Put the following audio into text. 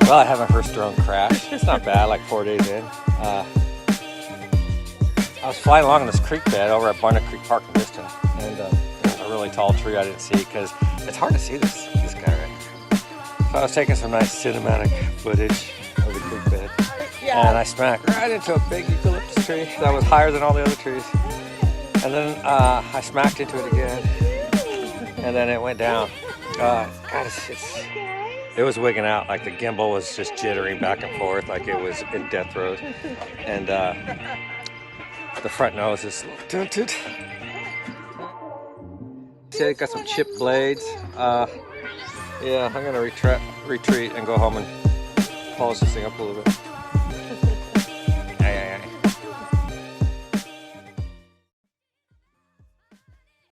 Well, I had my first drone crash. It's not bad, like 4 days in. I was flying along this creek bed over at Barnett Creek Park in Vista, and there's a really tall tree I didn't see because it's hard to see this guy right here. So I was taking some nice cinematic footage of the creek bed, and I smacked right into a big eucalyptus tree that was higher than all the other trees. And then I smacked into it again, and then it went down. God, it was wigging out, like the gimbal was just jittering back and forth like it was in death throes. And the front nose is a little tinted. See, I got some chipped blades. Yeah, I'm gonna retreat and go home and polish this thing up a little bit.